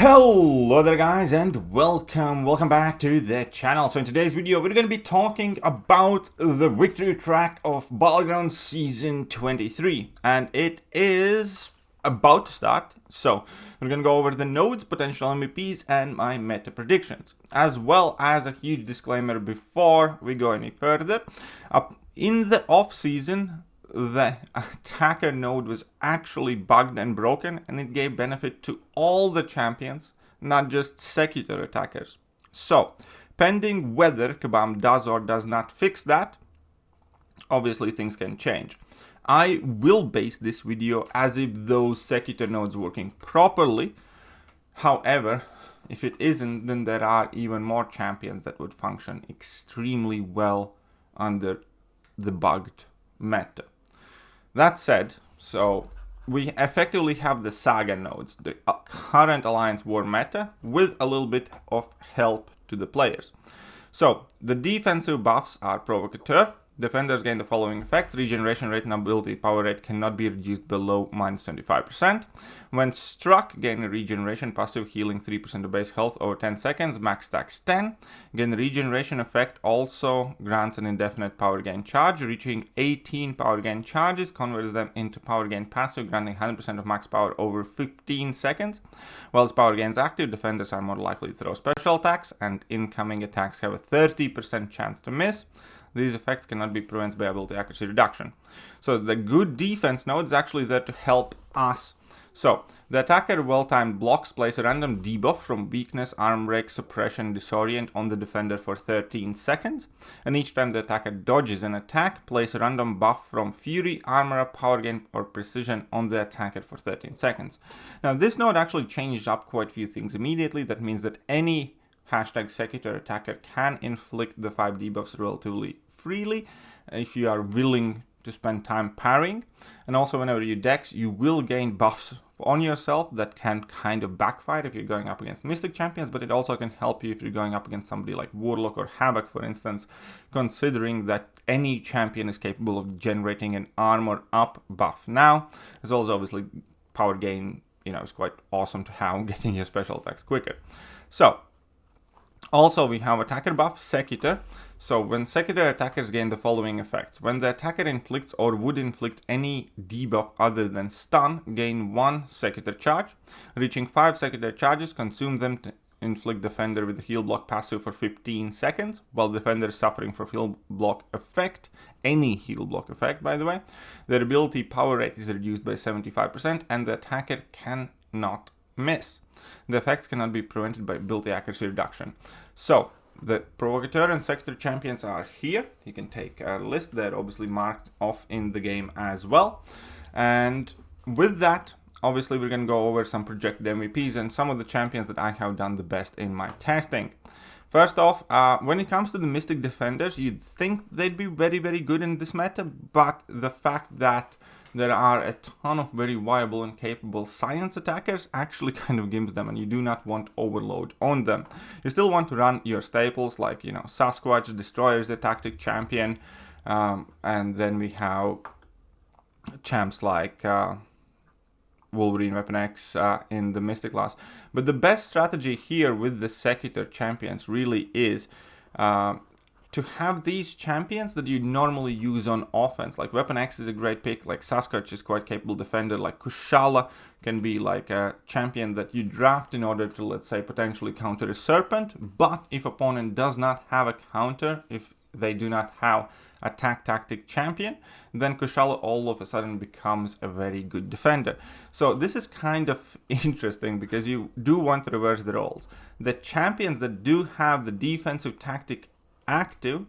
Hello there guys and welcome back to the channel. So in today's video we're going to be talking about the victory track of Battlegrounds Season 23 and it is about to start. So we're going to go over the nodes, potential MVPs and my meta predictions, as well as a huge disclaimer before we go any further. In the off season, the attacker node was actually bugged and broken, and it gave benefit to all the champions, not just Secutor attackers. So, pending whether Kabam does or does not fix that, obviously things can change. I will base this video as if those Secutor nodes working properly. However, if it isn't, then there are even more champions that would function extremely well under the bugged meta. That said, so we effectively have the Saga nodes, the current Alliance War meta, with a little bit of help to the players. So the defensive buffs are Provocateur. Defenders gain the following effects: regeneration rate and ability power rate cannot be reduced below -25%. When struck, gain a regeneration passive healing 3% of base health over 10 seconds, max stacks 10. Again, the regeneration effect also grants an indefinite power gain charge. Reaching 18 power gain charges converts them into power gain passive, granting 100% of max power over 15 seconds. While its power gain is active, defenders are more likely to throw special attacks, and incoming attacks have a 30% chance to miss. These effects cannot be prevented by ability accuracy reduction. So the good defense node is actually there to help us. So the attacker well-timed blocks place a random debuff from weakness, arm break, suppression, disorient on the defender for 13 seconds. And each time the attacker dodges an attack, place a random buff from fury, armor, power gain, or precision on the attacker for 13 seconds. Now this node actually changed up quite a few things immediately. That means that any #Secutor attacker can inflict the 5 debuffs relatively freely if you are willing to spend time parrying. And also whenever you dex, you will gain buffs on yourself that can kind of backfire if you're going up against Mystic champions, but it also can help you if you're going up against somebody like Warlock or Havoc, for instance, considering that any champion is capable of generating an armor up buff now, as well as obviously power gain. It's quite awesome to have, getting your special attacks quicker. So also, we have attacker buff, Secutor. So when Secutor attackers gain the following effects: when the attacker inflicts or would inflict any debuff other than stun, gain 1 Secutor charge. Reaching 5 Secutor charges, consume them to inflict defender with the heal block passive for 15 seconds, while defender is suffering from heal block effect, any heal block effect by the way. Their ability power rate is reduced by 75% and the attacker cannot miss. The effects cannot be prevented by ability accuracy reduction. So the Provocateur and Secutor champions are here. You can take a list. They're obviously marked off in the game as well. And with that, obviously we're going to go over some projected MVPs and some of the champions that I have done the best in my testing. First off, when it comes to the Mystic defenders, you'd think they'd be very, very good in this meta, but the fact that there are a ton of very viable and capable science attackers actually kind of gives them, and you do not want overload on them. You still want to run your staples like, Sasquatch, Destroyer is the tactic champion, and then we have champs like Wolverine, Weapon X in the Mystic class. But the best strategy here with the Secutor champions really is to have these champions that you normally use on offense. Like Weapon X is a great pick, like Sasquatch is quite capable defender, like Kushala can be like a champion that you draft in order to, let's say, potentially counter a Serpent. But if opponent does not have a counter, if they do not have attack tactic champion, then Kushala all of a sudden becomes a very good defender. So this is kind of interesting because you do want to reverse the roles. The champions that do have the defensive tactic active,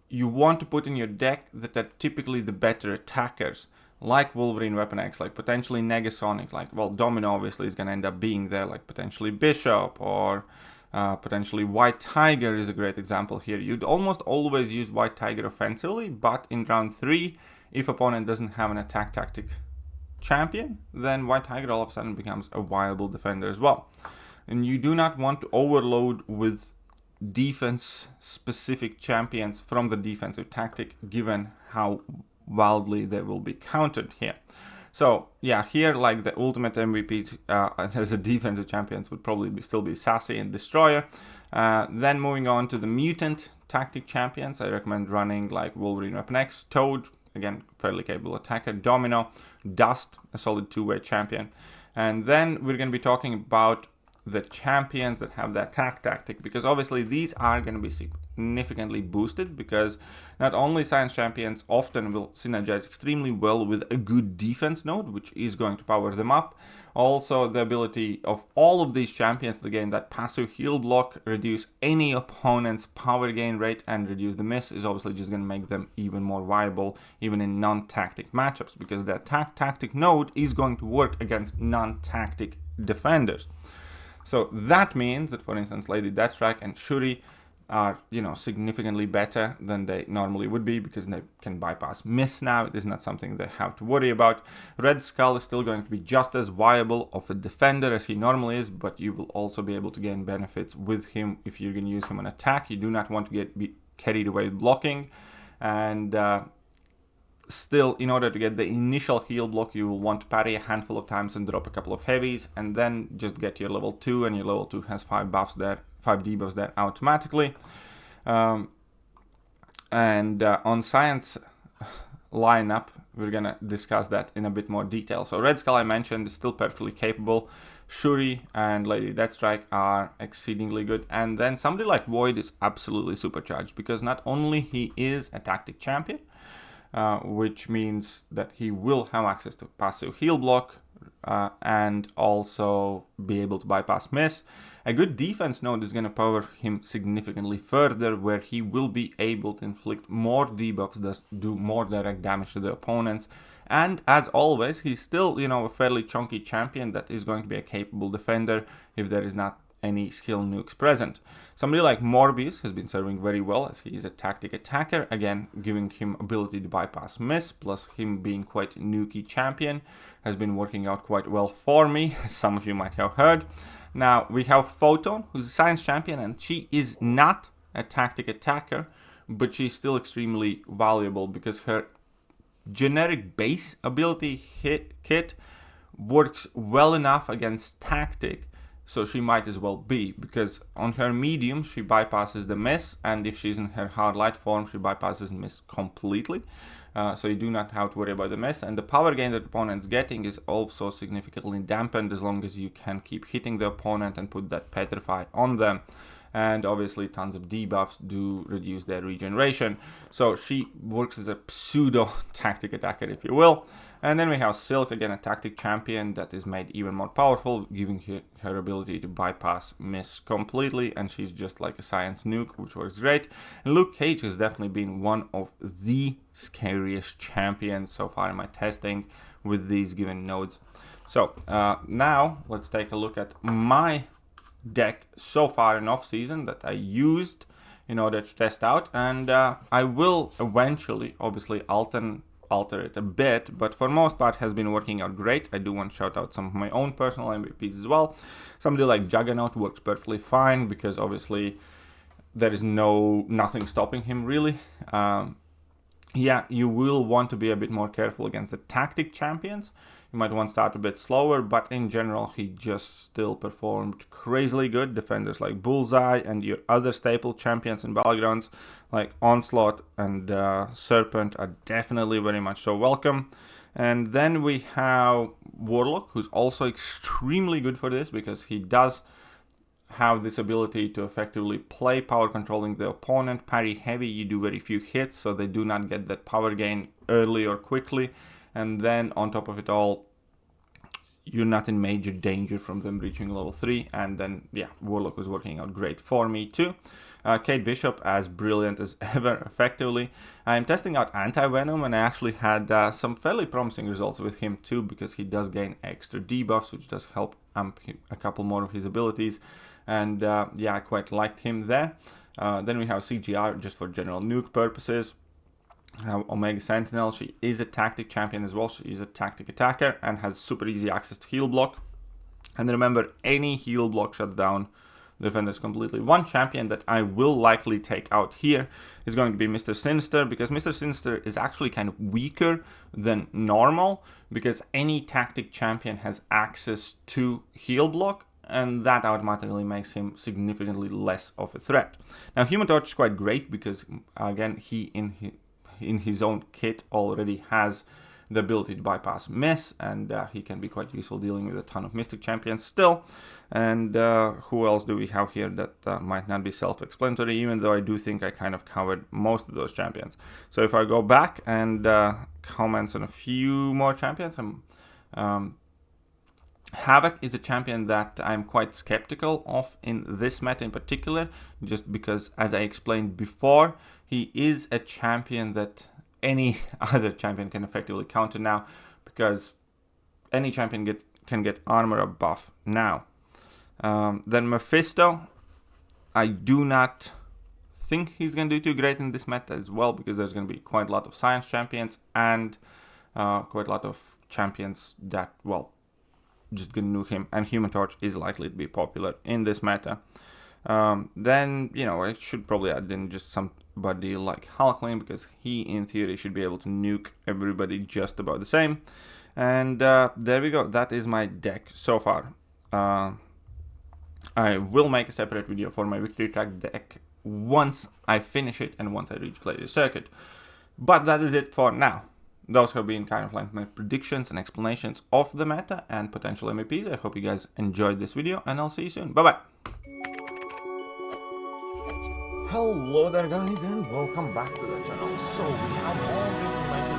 you want to put in your deck that are typically the better attackers, like Wolverine, Weapon X, like potentially Negasonic, like, well, Domino obviously is going to end up being there, like potentially Bishop, or potentially White Tiger is a great example here. You'd almost always use White Tiger offensively, but in round 3, if opponent doesn't have an attack tactic champion, then White Tiger all of a sudden becomes a viable defender as well. And you do not want to overload with defense specific champions from the defensive tactic, given how wildly they will be countered here. So yeah, here like the ultimate MVPs as a defensive champions would probably still be Sassy and Destroyer. Then moving on to the mutant tactic champions, I recommend running like Wolverine Weapon X, Toad, again fairly capable attacker, Domino, Dust, a solid two-way champion. And then we're going to be talking about the champions that have the attack tactic, because obviously these are going to be significantly boosted, because not only science champions often will synergize extremely well with a good defense node, which is going to power them up. Also, the ability of all of these champions to gain that passive heal block, reduce any opponent's power gain rate, and reduce the miss is obviously just going to make them even more viable, even in non-tactic matchups, because the attack tactic node is going to work against non-tactic defenders. So that means that, for instance, Lady Deathstrike and Shuri are, significantly better than they normally would be, because they can bypass miss now. It is not something they have to worry about. Red Skull is still going to be just as viable of a defender as he normally is, but you will also be able to gain benefits with him if you're going to use him on attack. You do not want to be carried away blocking, and still, in order to get the initial heal block, you will want to parry a handful of times and drop a couple of heavies, and then just get your level 2, and your level 2 has 5 debuffs there automatically. On science lineup, we're gonna discuss that in a bit more detail. So Red Skull, I mentioned, is still perfectly capable. Shuri and Lady Deathstrike are exceedingly good, and then somebody like Void is absolutely supercharged, because not only he is a tactic champion, which means that he will have access to passive heal block, and also be able to bypass miss. A good defense node is going to power him significantly further, where he will be able to inflict more debuffs, thus do more direct damage to the opponents. And as always, he's still, a fairly chunky champion that is going to be a capable defender if there is not any skill nukes present. Somebody like Morbius has been serving very well, as he is a tactic attacker, again giving him ability to bypass miss, plus him being quite nukey champion has been working out quite well for me, as some of you might have heard. Now we have Photon, who's a science champion, and she is not a tactic attacker, but she's still extremely valuable, because her generic base ability kit works well enough against tactic, so she might as well be, because on her medium she bypasses the miss, and if she's in her hard light form she bypasses miss completely, so you do not have to worry about the miss. And the power gain that the opponent's getting is also significantly dampened, as long as you can keep hitting the opponent and put that petrify on them. And obviously tons of debuffs do reduce their regeneration, so she works as a pseudo tactic attacker, if you will. And then we have Silk, again a tactic champion that is made even more powerful, giving her ability to bypass miss completely, and she's just like a science nuke, which works great. And Luke Cage has definitely been one of the scariest champions so far in my testing with these given nodes. So now let's take a look at my deck so far in off season that I used in order to test out, and I will eventually obviously alter it a bit, but for most part has been working out great. I do want to shout out some of my own personal MVPs as well. Somebody like Juggernaut works perfectly fine, because obviously there is nothing stopping him really. Yeah, you will want to be a bit more careful against the tactic champions. You might want to start a bit slower, but in general he just still performed crazily good. Defenders like Bullseye and your other staple champions in Battlegrounds like Onslaught and Serpent are definitely very much so welcome. And then we have Warlock, who's also extremely good for this, because he does have this ability to effectively play power controlling the opponent. Parry heavy, you do very few hits, so they do not get that power gain early or quickly. And then on top of it all, you're not in major danger from them reaching level 3. And then, yeah, Warlock was working out great for me too. Kate Bishop, as brilliant as ever, effectively. I'm testing out Anti-Venom, and I actually had some fairly promising results with him too, because he does gain extra debuffs, which does help amp a couple more of his abilities. And yeah, I quite liked him there. Then we have CGR, just for general nuke purposes. Omega Sentinel, she is a tactic champion as well. She is a tactic attacker and has super easy access to heal block. And remember, any heal block shuts down defenders completely. One champion that I will likely take out here is going to be Mr. Sinister, because Mr. Sinister is actually kind of weaker than normal, because any tactic champion has access to heal block, and that automatically makes him significantly less of a threat. Now, Human Torch is quite great because, again, he in his own kit already has the ability to bypass miss, and he can be quite useful dealing with a ton of Mystic champions still. And who else do we have here that might not be self-explanatory, even though I do think I kind of covered most of those champions. So if I go back and comment on a few more champions, Havoc is a champion that I'm quite skeptical of in this meta in particular, just because, as I explained before, he is a champion that any other champion can effectively counter now, because any champion can get armor buff now. Then Mephisto, I do not think he's going to do too great in this meta as well, because there's going to be quite a lot of science champions and quite a lot of champions that, well, just gonna nuke him, and Human Torch is likely to be popular in this meta. Then, you know, I should probably add in just somebody like Hulkling, because he, in theory, should be able to nuke everybody just about the same. And there we go. That is my deck so far. I will make a separate video for my victory track deck once I finish it and once I reach Gladiator Circuit. But that is it for now. Those have been kind of like my predictions and explanations of the meta and potential MVPs. I hope you guys enjoyed this video, and I'll see you soon. Bye-bye. Hello there, guys, and welcome back to the channel. So we have all the information